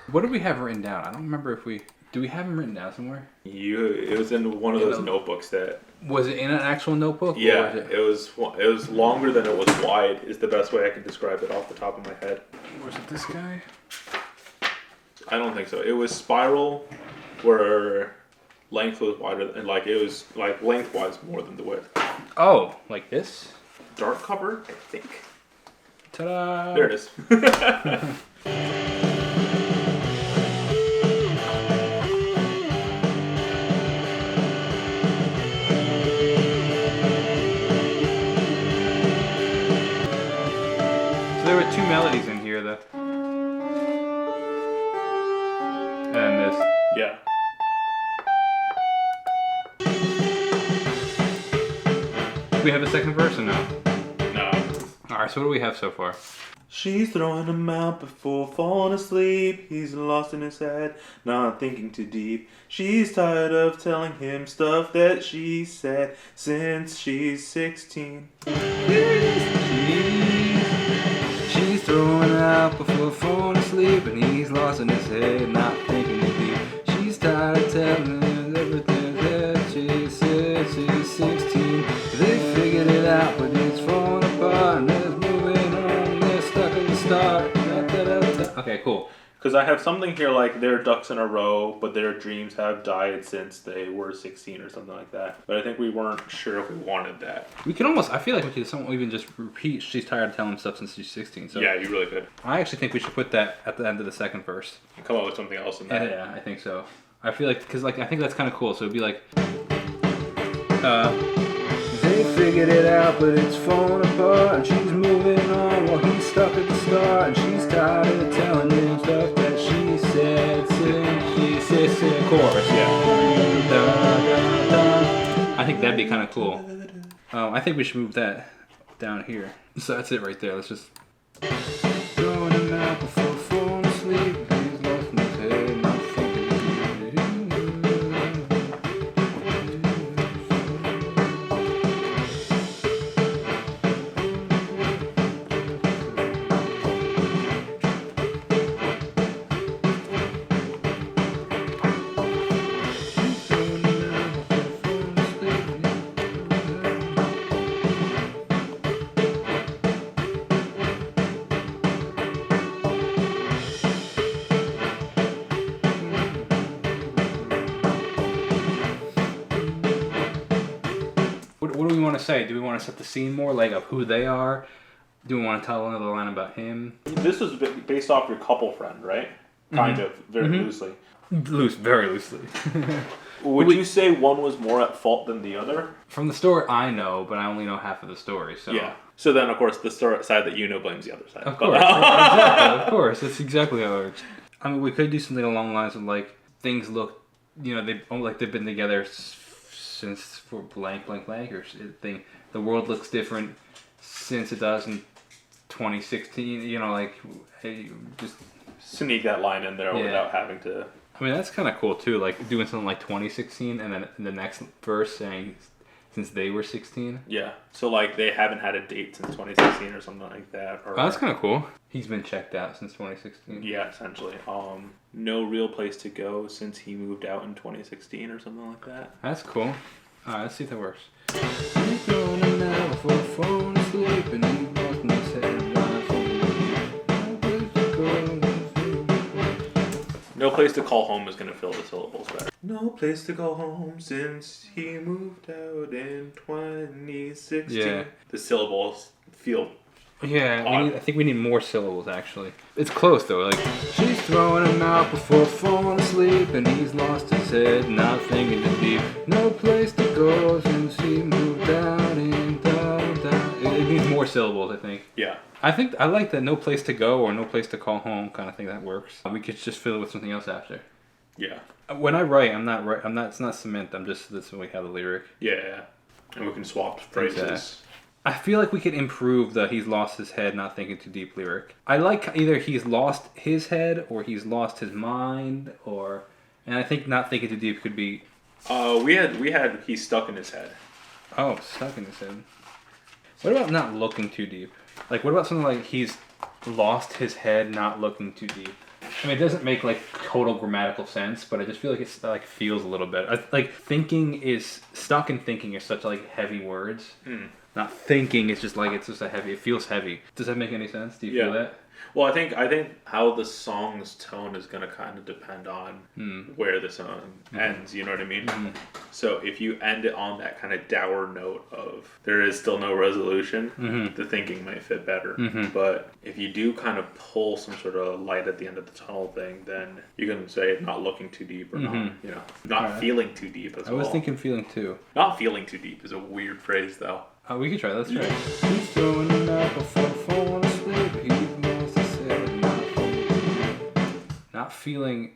What do we have written down? I don't remember if we... Do we have them written down somewhere? It was in one of those notebooks that... Was it in an actual notebook? Yeah, it was longer than it was wide, is the best way I can describe it off the top of my head. Was it this guy? I don't think so. It was spiral, where length was wider, and like it was like lengthwise more than the width. Oh, like this? Dark cover, I think. Ta-da! There it is. There were two melodies in here, though. And this. Yeah. We have a second verse or no? No. Alright, so what do we have so far? She's throwing him out before falling asleep. He's lost in his head, not thinking too deep. She's tired of telling him stuff that she said since she's 16. She's throwing out before falling asleep, and he's lost in his head, not thinking too deep. She's tired of telling him everything that she said she's 16. They figured it out, but it's falling apart, and they're moving on, they're stuck in the start. Okay, cool. Because I have something here like they're ducks in a row, but their dreams have died since they were 16 or something like that. But I think we weren't sure if we wanted that. We could almost, I feel like we could even just repeat, she's tired of telling stuff since she's 16. So yeah, you really could. I actually think we should put that at the end of the second verse. And come up with something else in that. Yeah, I think so. I feel like, because like, I think that's kind of cool. So it'd be like, they figured it out, but it's falling apart, and she's moving on while he's stuck at the start, and she's tired of telling him stuff that she said since she said chorus. Yeah. I think that'd be kind of cool. I think we should move that down here. So that's it right there. Let's just. Throwing him out before falling asleep. He's lost in his head, not thinking. What do we want to say? Do we want to set the scene more, like of who they are? Do we want to tell another line about him? This was based off your couple friend, right? Kind of, very loosely. Very loosely. Would you say one was more at fault than the other? From the story, I know, but I only know half of the story. So yeah. So then, of course, the side that you know blames the other side. Of course, exactly. Of course, that's exactly how it works. I mean, we could do something along the lines of like things look, they've been together since for blank or thing. The world looks different since it does in 2016. Just sneak that line in there without having to. I mean, that's kind of cool too. Like doing something like 2016, and then in the next verse saying since they were 16. Yeah. So like they haven't had a date since 2016 or something like that. Or, that's kind of cool. He's been checked out since 2016. Yeah, essentially. No real place to go since he moved out in 2016 or something like that. That's cool. Alright, let's see if that works. He's going in now before falling asleep, and he's lost in his head. No place to call home is going to fill the syllables better. No place to go home since he moved out in 2016. Yeah. The syllables feel. Yeah, I think we need more syllables actually. It's close though. Like she's throwing him out before falling asleep, and he's lost his head, not thinking too deep. No place to go since he moved out and down. It needs more syllables, I think. Yeah. I think I like that no place to go or no place to call home kind of thing. That works. We could just fill it with something else after. Yeah. When I write, I'm not. It's not cement. This is we have the lyric. Yeah. And we can swap phrases. Exactly. I feel like we could improve the he's lost his head, not thinking too deep lyric. I like either he's lost his head or he's lost his mind, and I think not thinking too deep could be. We had he's stuck in his head. Oh, stuck in his head. What about not looking too deep? Like what about something like he's lost his head, not looking too deep? I mean, it doesn't make like total grammatical sense, but I just feel like it's like feels a little bit. Like thinking is stuck in thinking is such like heavy words. Not thinking is just like it's just a heavy. It feels heavy. Does that make any sense? Do you feel that? Well, I think how the song's tone is gonna kind of depend on where the song ends. You know what I mean? So if you end it on that kind of dour note of there is still no resolution, the thinking might fit better. But if you do kind of pull some sort of light at the end of the tunnel thing, then you can say not looking too deep or not, not feeling too deep as well. I was thinking feeling too. Not feeling too deep is a weird phrase though. We could try. Let's try. He's throwing it out before falling asleep. Not feeling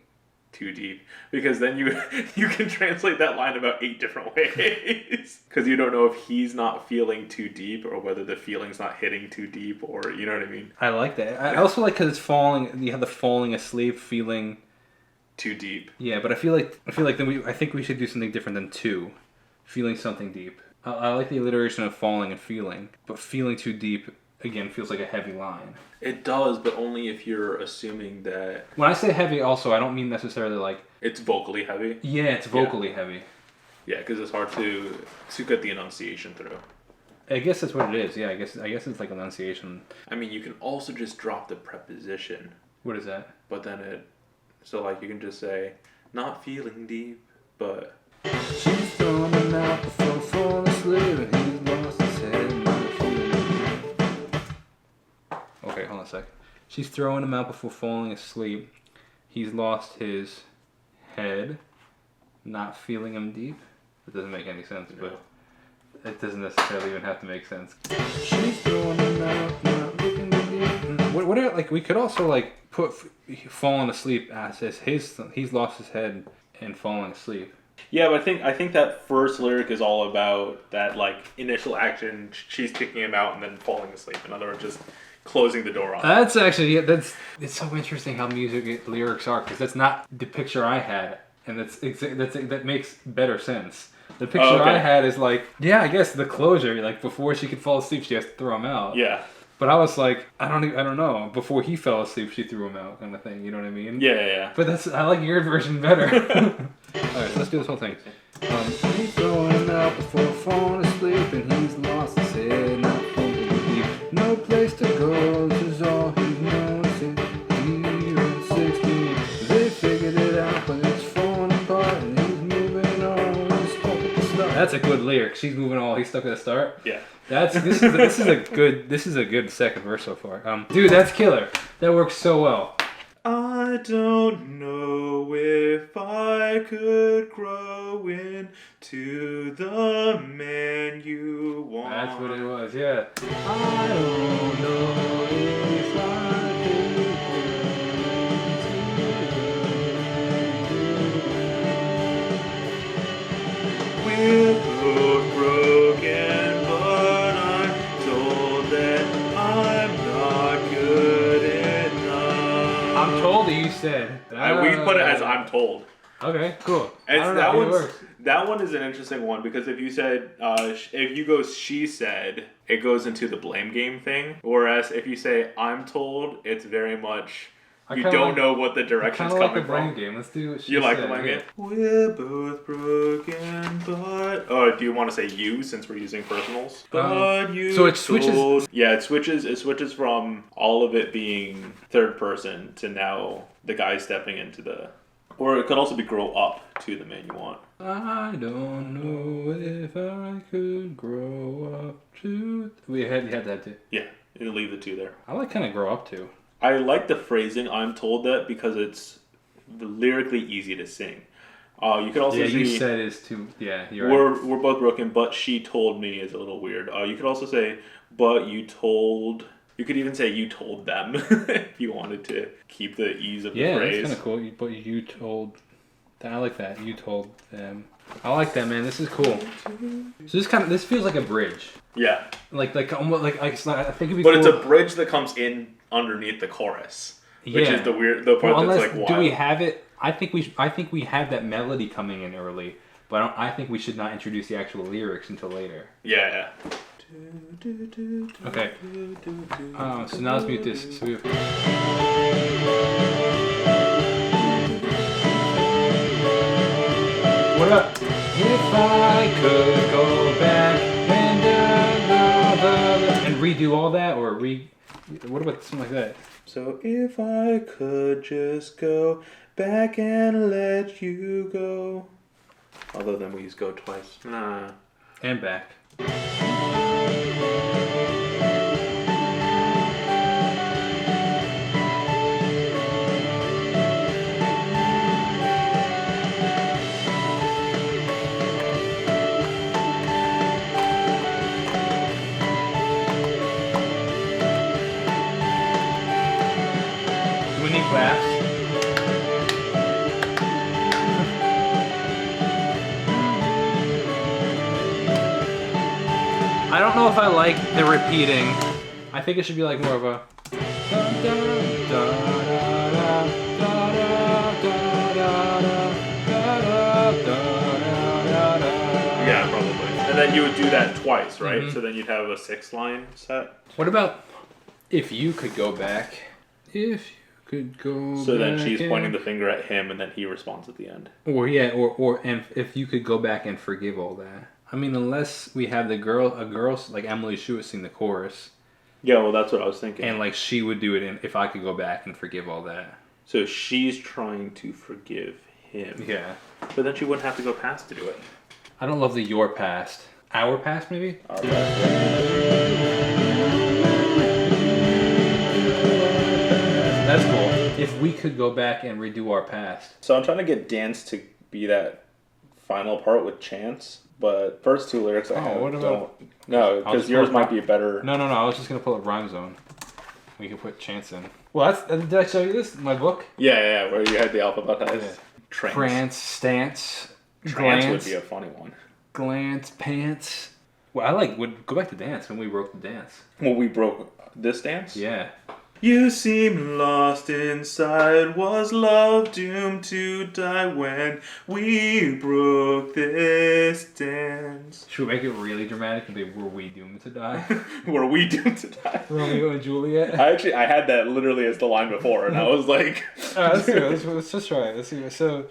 too deep, because then you can translate that line about 8 different ways, because you don't know if he's not feeling too deep or whether the feeling's not hitting too deep, or you know what I mean. I like that. I also like because it's falling. You have the falling asleep feeling too deep. Yeah, but I feel like then I think we should do something different than too feeling something deep. I like the alliteration of falling and feeling, but feeling too deep again feels like a heavy line. It does, but only if you're assuming that... When I say heavy also, I don't mean necessarily like... It's vocally heavy? Yeah, it's vocally heavy. Yeah, because it's hard to get the enunciation through. I guess that's what it is, yeah. I guess it's like enunciation. I mean, you can also just drop the preposition. What is that? But then it... So, like, you can just say, not feeling deep, but... She's throwing him out before falling asleep and he's lost his head. Okay, hold on a sec. She's throwing him out before falling asleep. He's lost his head, not feeling him deep. It doesn't make any sense, but it doesn't necessarily even have to make sense. She's throwing him out, not looking deep. What are, like, we could also like put falling asleep as he's lost his head and falling asleep. Yeah, but I think that first lyric is all about that like initial action. She's kicking him out and then falling asleep. In other words, just closing the door on. That's actually it's so interesting how music lyrics are, because that's not the picture I had, and that makes better sense. The picture I had is like, I guess the closure, like before she could fall asleep, she has to throw him out. Yeah. But I was like, I don't know. Before he fell asleep, she threw him out, kind of thing. You know what I mean? Yeah. But I like your version better. All right, let's do this whole thing. He's throwing him out before falling asleep, and he's lost his head, not thinking deep. No place to go, this is all he's known since he was 16. They figured it out, but it's falling apart, and he's moving on. He's stuck at the start. That's a good lyric. She's moving on. He's stuck at the start. Yeah. This is a good second verse so far. Dude, that's killer. That works so well. I don't know if I could grow into the man you want. That's what it was, yeah. I don't know if I could grow into the man. We're both broken, but I'm told that I'm not good enough. I'm told that you said. We put it as I'm told. Okay, cool. That one is an interesting one, because if you said, if you go she said, it goes into the blame game thing. Whereas if you say I'm told, it's very much, you don't know what the direction's coming from. I kind of like the blame game. Let's do what she said. You like the blame game? We're both broken, but... Oh, do you want to say you, since we're using personals? But you so it switches... Told... Yeah, it switches from all of it being third person to now the guy stepping into the... Or it could also be grow up to the man you want. I don't know if I could grow up to... You had that too. Yeah, you leave the two there. I like kind of grow up to. I like the phrasing I'm told that, because it's lyrically easy to sing. You could also say... you said is too... Yeah, you're right. We're both broken, but she told me is a little weird. You could also say, but you told... You could even say you told them if you wanted to keep the ease of the phrase. Yeah, that's kind of cool. But you told... I like that. You told them. I like that, man. This is cool. So this feels like a bridge. Yeah. Like I think it'd be But cool. it's a bridge that comes in underneath the chorus, which is the part that's like wild. Do we have it? I think we have that melody coming in early, but I think we should not introduce the actual lyrics until later. Yeah. Okay. So now let's mute this. So we have... about if I could go back and redo all that, or what about something like that? So if I could just go back and let you go. Although then we use go twice. Nah. And back. Do we need claps? I don't know if I like the repeating. I think it should be like more of a. Yeah, probably. And then you would do that twice, right? So then you'd have a 6-line set. What about if you could go back? If you could go So back. then she's pointing the finger at him and then he responds at the end. Or and if you could go back and forgive all that. I mean, unless we have a girl like Emily Shue sing the chorus. Yeah, well, that's what I was thinking. And like she would do it if I could go back and forgive all that. So she's trying to forgive him. Yeah. But then she wouldn't have to go past to do it. I don't love the your past. Our past, maybe? Our past, yeah. That's cool. If we could go back and redo our past. So I'm trying to get dance to be that final part with chants. But first two lyrics I have what about- don't. No, because yours might be better. No. I was just going to pull up Rhyme Zone. We could put chants in. Well, did I show you this? My book? Yeah, where you had the alphabetized. Yeah. Trance. Prance, stance, Trance glance, would be a funny one. glance, pants. Well, would go back to dance when we broke the dance. Well, we broke this dance? Yeah. You seem lost inside. Was love doomed to die when we broke this dance? Should we make it really dramatic and be were we doomed to die? Were we doomed to die? Romeo and Juliet? I had that literally as the line before, and I was like... Let's do it. Let's just try it. Let's see. So...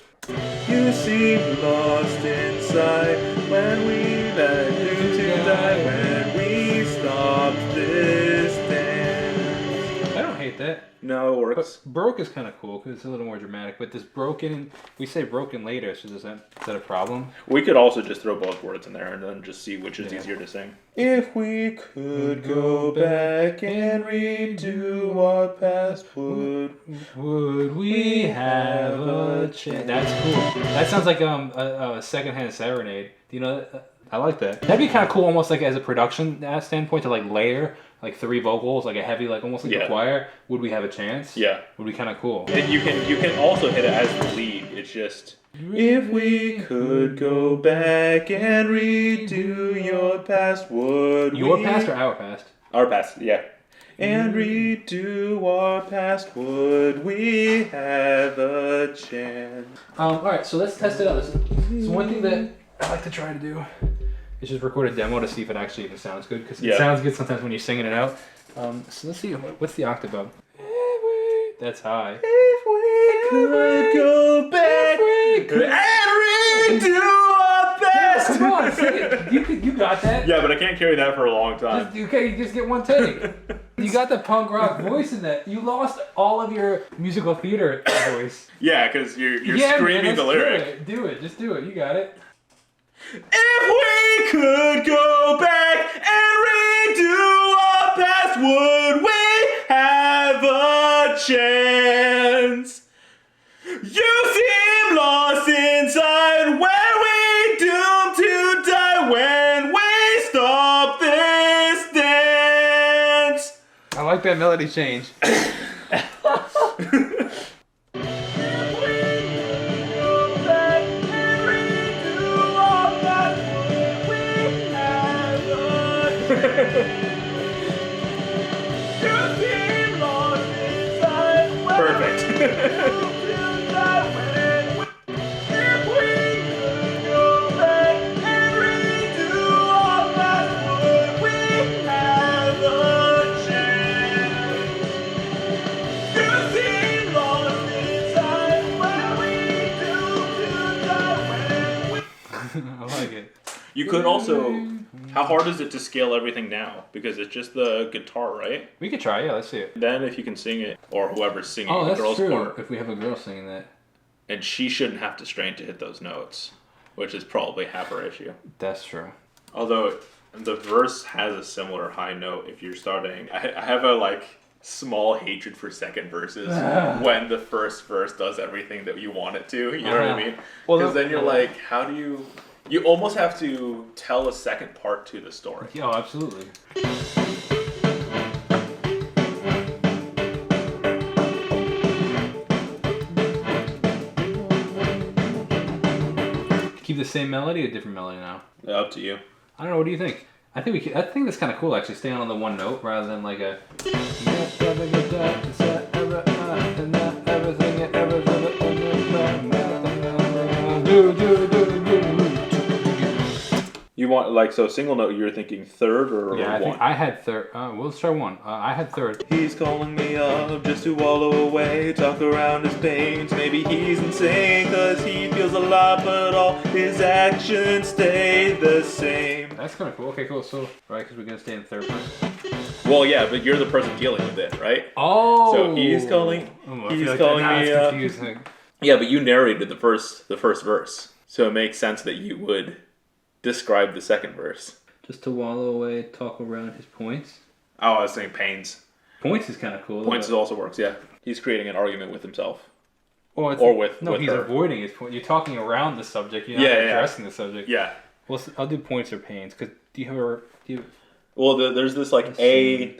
You seem lost inside when we let doomed to die when we stopped this dance. I don't hate that. No, it works. But broke is kind of cool because it's a little more dramatic. But this broken, we say broken later, so is that a problem? We could also just throw both words in there and then just see which is easier to sing. If we could go back and redo our past, would we have a chance? That's cool. That sounds like a secondhand serenade. Do you know that? I like that. That'd be kind of cool, almost like as a production standpoint, to like layer like 3 vocals, like a heavy, like almost like a choir. Would we have a chance? Yeah. Would be kind of cool. And you can also hit it as the lead. It's just if we could go back and redo your past, would your we? past or our past? Our past, yeah. And redo our past, would we have a chance? All right, so let's test it out. So one thing that I like to try to do is just record a demo to see if it actually even sounds good, because it sounds good sometimes when you're singing it out. So let's see, what's the octave of? That's high. If we could go back and redo our past. Come on, sing it. You got that. Yeah, but I can't carry that for a long time. You just get one take. You got the punk rock voice in that. You lost all of your musical theater voice. Yeah, because you're screaming man, the lyric. Do it. Just do it. You got it. If we could go back and redo our past, would we have a chance? You seem lost inside where we doomed to die when we stop this dance. I like that melody change. Perfect. could also. How hard is it to scale everything now? Because it's just the guitar, right? We could try, yeah, let's see it. Then if you can sing it, or whoever's singing the that's girl's true. part. If we have a girl singing that. And she shouldn't have to strain to hit those notes, which is probably half her issue. That's true. Although the verse has a similar high note if you're starting. I have a small hatred for second verses when the first verse does everything that you want it to. You know what I mean? Because then you're like, how do you... You almost have to tell a second part to the story. Yeah, absolutely. Keep the same melody or different melody now? Up to you. I don't know. What do you think? I think that's kind of cool actually, staying on the one note rather than like a. You want so single note? You're thinking third or yeah? I one? think I had third. Well, let's try one. I had third. He's calling me up just to wallow away, talk around his pains. Maybe he's insane cause he feels a lot, but all his actions stay the same. That's kind of cool. Okay, cool. So right, because we're gonna stay in third person. Well, yeah, but you're the person dealing with it, right? Oh. So he's calling. He's calling me up. Yeah, but you narrated the first verse, so it makes sense that you would describe the second verse. Just to wallow away, talk around his points. Oh, I was saying pains. Points is kind of cool. Points also works, yeah. He's creating an argument with himself. Or with he's her. avoiding his point. You're talking around the subject. You're not addressing the subject. Yeah. Well, I'll do points or pains. Cause do you? Well, there's this A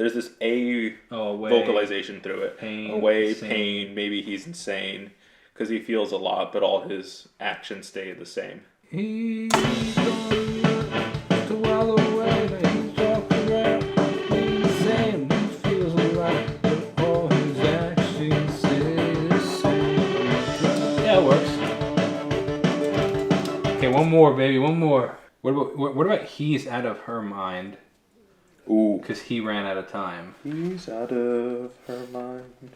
vocalization through it. Pain. Away, pain. Maybe he's insane because he feels a lot, but all his actions stay the same. He's going to wallow away, he's talking around, he's the same, he feels a lot, but all his actions stay the same. Yeah, it works. Okay, one more, baby, one more. What about he's out of her mind? Ooh. Because he ran out of time. He's out of her mind.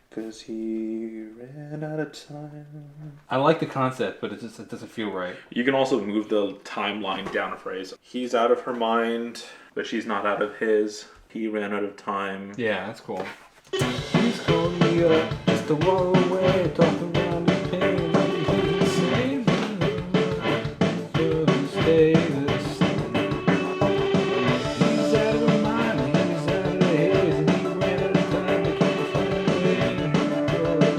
Because he ran out of time. I like the concept, but it doesn't feel right. You can also move the timeline down a phrase. He's out of her mind, but she's not out of his. He ran out of time. Yeah, that's cool. He's calling me up just to wallow away, talk around his pain. He's insane. Stay the same. He's out of her mind, he's out of his, and he ran out of time. They can't find a way.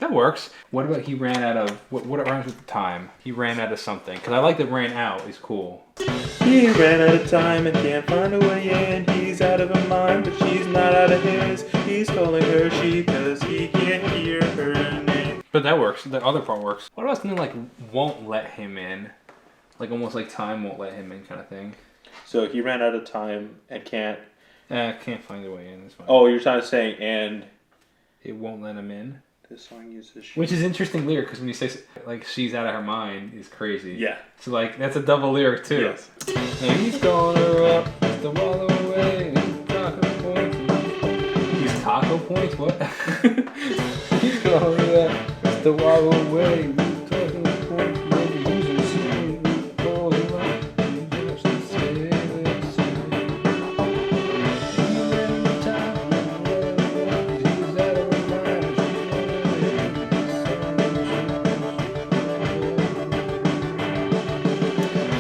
That works. What about he ran out of what rhymes with the time? He ran out of something. Because I like that ran out is cool. He ran out of time and can't find a way in. He's out of her mind, but she's not out of his. He's calling her she cause he can't hear her name. But that works. The other part works. What about something like won't let him in? Like almost like time won't let him in kind of thing. So he ran out of time and can't find a way in. It's fine. Oh, you're trying to say and it won't let him in. This song uses she. Which is interesting lyric because when you say like she's out of her mind is crazy. Yeah. So like that's a double lyric too. Yes. And he's calling her up just to wallow away. Taco points. He's taco points. What? He's calling her up just to wallow away. Taco points. Maybe he's insane. Call him up. He just to say the same. He ran out of time. He's out of her mind.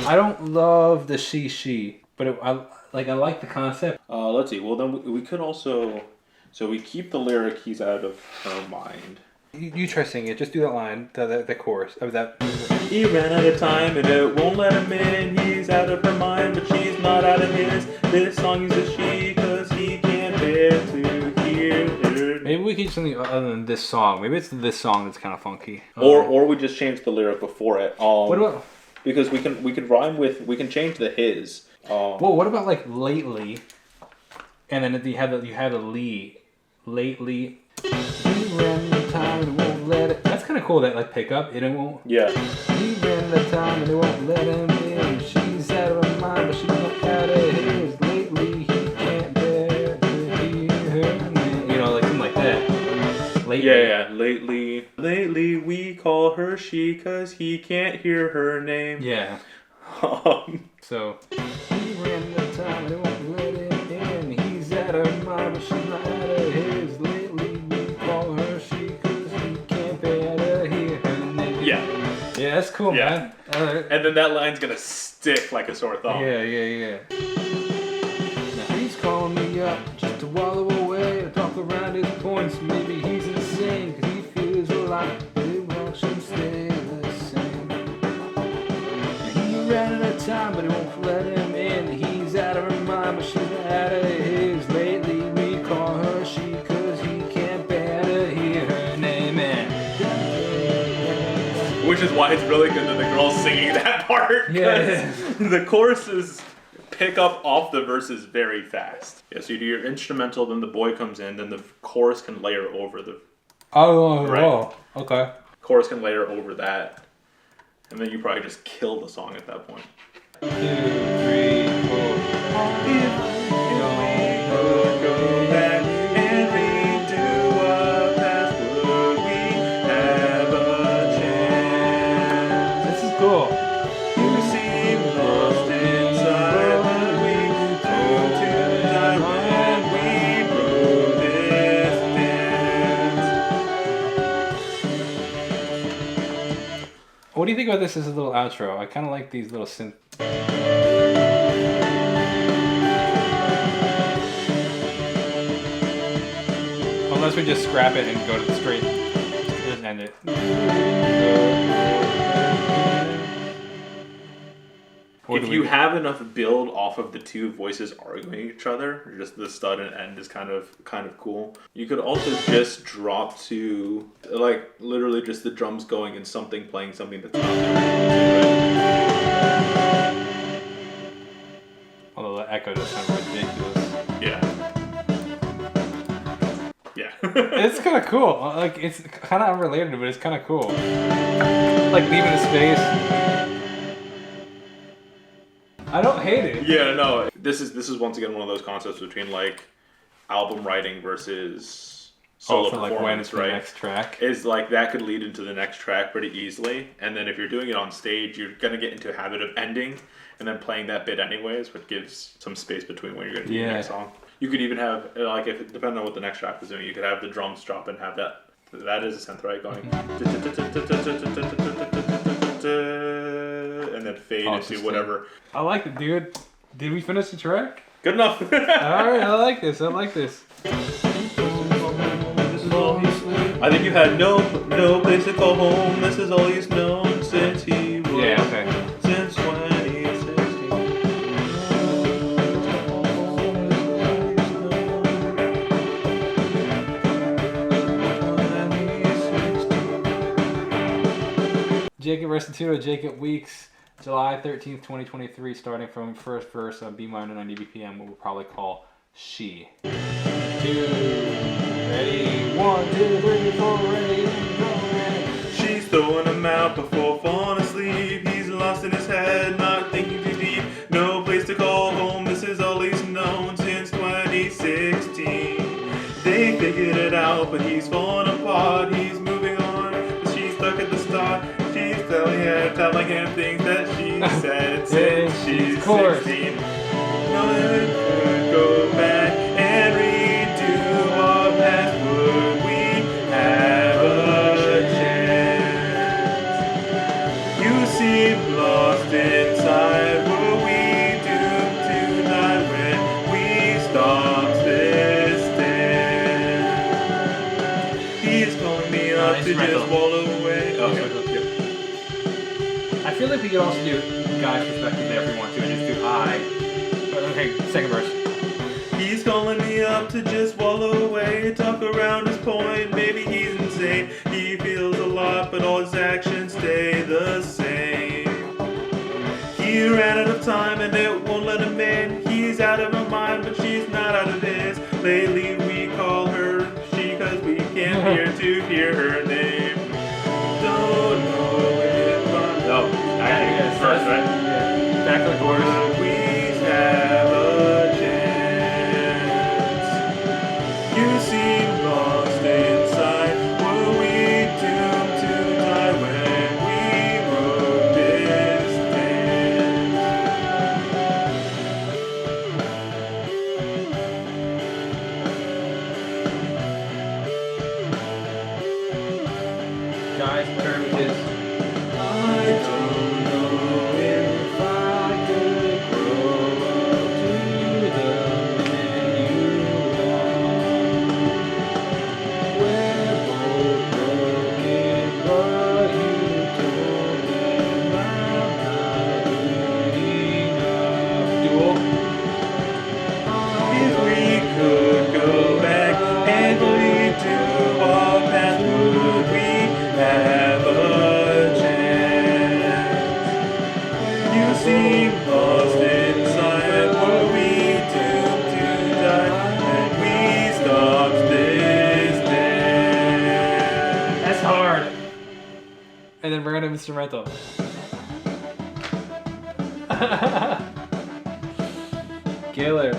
I don't love the she, but I like the concept. Let's see. Well, then we could also, so we keep the lyric. He's out of her mind. You try singing it. Just do that line, the chorus of that. He ran out of time and it won't let him in. He's out of her mind, but she's not out of his. This song is a she, cause he can't bear to hear her. Maybe we could do something other than this song. Maybe it's this song that's kind of funky. Or we just change the lyric before it. What about? Because we can rhyme with, we can change the his. Well, what about like lately, and then you have a Lee, lately. He ran the time and won't let it. That's kind of cool. That like pick up it won't. Yeah. He ran the time and it won't let him in. She's out of her mind, but she's not out of his. Lately he can't bear to hear her name. You know, like something like that. Lately. Yeah. Lately. Lately we call her she 'cause he can't hear her name. Yeah. So he ran the time and it won't let him in. He's at her mind, but she's not out of his. Lately we call her she 'cause he can't bear to hear her name. Yeah. Yeah, that's cool, man. And then that line's gonna stick like a sore thumb. Yeah. Now he's calling me up just to wallow away or talk around his points. Maybe he's insane 'cause he feels a lot, but it won't stay the same. And he ran out of time, but it won't let him in. He's out of her mind, but she's not out of his. Lately we call her she 'cause he can't bear to hear her name. Which is why it's really good that the girl's singing that part. Yeah. The choruses pick up off the verses very fast. Yeah, so you do your instrumental, then the boy comes in, then the chorus can layer over the... Oh, okay. Chorus can layer over that. And then you probably just kill the song at that point. 2, 3, 4. Go back and redo our past. Would we have a chance? This is cool. You seem lost inside when we go to die when we broke this dance. What do you think about this as a little outro? I kind of like these little synth. Unless we just scrap it and go to the straight and end it. If you have enough build off of the two voices arguing each other, just the stud and end is kind of cool. You could also just drop to like literally just the drums going and something playing something that's not there. Although the echo does sound ridiculous. Yeah. It's kind of cool. Like it's kind of unrelated, but it's kind of cool. Like leaving the space. I don't hate it. Yeah, no. This is once again one of those concepts between like album writing versus solo performance, like when it's right? The next track. Is like that could lead into the next track pretty easily, and then if you're doing it on stage, you're gonna get into a habit of ending and then playing that bit anyways, which gives some space between when you're gonna do the next song. You could even have like if depending on what the next track is doing, you could have the drums drop and have that. That is a synth right going. And then fade into whatever. I like it, dude. Did we finish the track? Good enough. Alright, I like this. I think you had no place to call home. This is all he's known since he was. Yeah, okay. Since 2016. Jacob Restituto, Jacob Weeks, July 13th, 2023, starting from first verse of B minor 90 BPM, what we'll probably call She. 2, ready, 1, 2, 3, 4, ready, go. She's throwing him out before falling asleep. He's lost in his head, not thinking too deep. No place to call home, this is all he's known since 2016. They figured it out, but he's falling apart. He's moving on, but she's stuck at the start. She's telling him things that she said since she's 16. No, it could go back and redo our past. Would we have a chance? You seem lost inside. Were we doomed to die when we stopped this dance? He's calling me up to just wallow away. Okay. I feel like we could also do guy's perspective there if we want to, and just do I. Okay, second verse. He's calling me up to just wallow away, talk around his point, maybe he's insane. He feels a lot, but all his actions stay the same. He ran out of time and it won't let him in. He's out of her mind, but she's not out of his. Lately we call her she, 'cause we can't bear to hear her name. Don't know if I'm... No, actually, first, right? Yeah. Back to the chorus. We have a chance. You seem lost And then random instrumental. Killer.